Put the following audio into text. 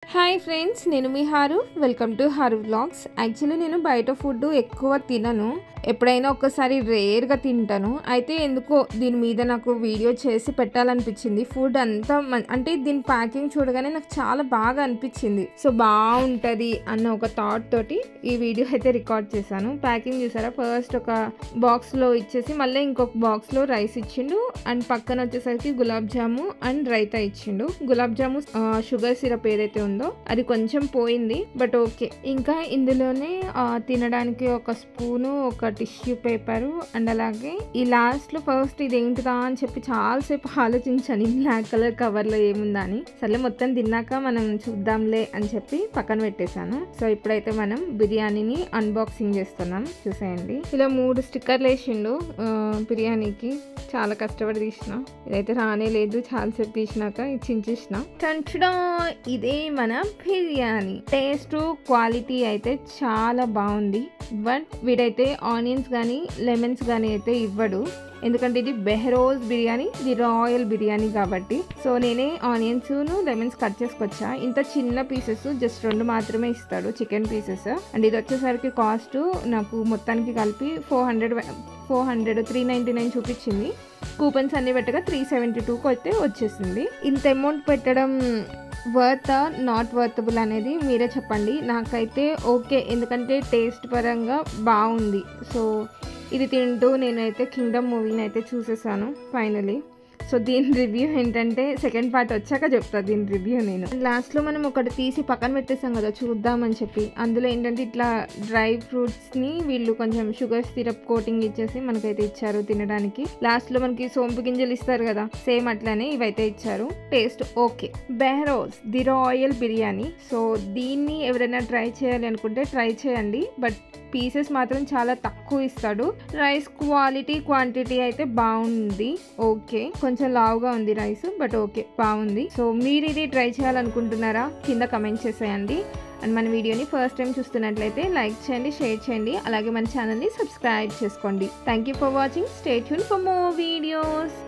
Hi friends, నేను మీ Haru. Welcome to Haru vlogs. Actually నేను బయట ఫుడ్ ఎక్కువ తినను, ఎప్పుడైనా ఒక్కసారి రేర్గా తింటాను. అయితే ఎందుకో దీని మీద నాకు వీడియో చేసి పెట్టాలనిపించింది. ఫుడ్ అంతా అంటే దీని ప్యాకింగ్ చూడగానే నాకు చాలా బాగా అనిపించింది. సో బాగుంటుంది అన్న ఒక థాట్ తోటి ఈ వీడియో అయితే రికార్డ్ చేశాను. ప్యాకింగ్ చూసారా, ఫస్ట్ ఒక బాక్స్లో ఇచ్చేసి మళ్ళీ ఇంకొక బాక్స్లో రైస్ ఇచ్చిండు అండ్ పక్కన వచ్చేసరికి గులాబ్ జాము అండ్ రైతా ఇచ్చిండు. గులాబ్ జాము షుగర్ సిరప్ ఏదైతే ఉందో అది కొంచెం పోయింది, బట్ ఓకే. ఇంకా ఇందులోనే తినడానికి ఒక స్పూను, ఒక టిష్యూ పేపరు అండ్ అలాగే ఈ లాస్ట్ లో ఫస్ట్ ఇది ఏంటిదా అని చెప్పి చాలాసేపు ఆలోచించాను, ఈ బ్లాక్ కలర్ కవర్ లో ఏముందా అని. సరే మొత్తం తిన్నాక మనం చూద్దాంలే అని చెప్పి పక్కన పెట్టేశాను. సో ఇప్పుడైతే మనం బిర్యానీని అన్బాక్సింగ్ చేస్తున్నాం. చూసేయండి, ఇలా 3 స్టిక్కర్లు వేసిండు బిర్యానీకి. చాలా కష్టపడి తీసిన, ఇదైతే రానే లేదు. చాలాసేపు తీసినాక ఇది చించేసిన. టంచడా, ఇదే మన బిర్యానీ. టేస్ట్ క్వాలిటీ అయితే చాలా బాగుంది. బట్ వీడైతే ఆనియన్స్ కానీ లెమన్స్ కానీ అయితే ఇవ్వడు, ఎందుకంటే ఇది బెహరోజ్ బిర్యానీ, ఇది రాయల్ బిర్యానీ కాబట్టి. సో నేనే ఆనియన్స్ లెమన్స్ కట్ చేసుకొచ్చా. ఇంత చిన్న పీసెస్ జస్ట్ 2 మాత్రమే ఇస్తాడు, చికెన్ పీసెస్. అండ్ ఇది వచ్చేసరికి కాస్ట్ నాకు మొత్తానికి కలిపి 399 చూపించింది. కూపన్స్ అన్ని పెట్టగా 372కి అయితే వచ్చేసింది. ఇంత అమౌంట్ పెట్టడం వర్త్ నాట్ వర్తబుల్ అనేది మీరే చెప్పండి. నాకైతే ఓకే, ఎందుకంటే టేస్ట్ పరంగా బాగుంది. సో ఇది తింటూ నేనైతే కింగ్డమ్ మూవీని అయితే చూసేసాను ఫైనలీ. సో దీని రివ్యూ ఏంటంటే సెకండ్ పార్ట్ వచ్చాక చెప్తాను దీని రివ్యూ నేను. లాస్ట్లో మనం ఒకటి తీసి పక్కన పెట్టేసాం కదా చూద్దామని చెప్పి. అందులో ఏంటంటే ఇట్లా డ్రై ఫ్రూట్స్ని వీళ్ళు కొంచెం షుగర్ సిరప్ కోటింగ్ ఇచ్చేసి మనకైతే ఇచ్చారు తినడానికి. లాస్ట్లో మనకి సోంపు గింజలు ఇస్తారు కదా, సేమ్ అట్లానే ఇవైతే ఇచ్చారు. Taste okay. Behrouz the royal biryani. So దీన్ని ఎవరైనా ట్రై చేయాలి అనుకుంటే ట్రై చేయండి. బట్ పీసెస్ మాత్రం చాలా తక్కువ ఇస్తాడు. రైస్ క్వాంటిటీ అయితే బాగుంది, ఓకే. కొంచెం లావుగా ఉంది రైస్, బట్ ఓకే, బాగుంది. సో మీరు ఇది ట్రై చేయాలనుకుంటున్నారా? కింద కమెంట్ చేసేయండి. అండ్ మన వీడియోని ఫస్ట్ టైం చూస్తున్నట్లయితే లైక్ చేయండి, షేర్ చేయండి, అలాగే మన ఛానల్ని సబ్స్క్రైబ్ చేసుకోండి. Thank you for watching. Stay tune for more videos.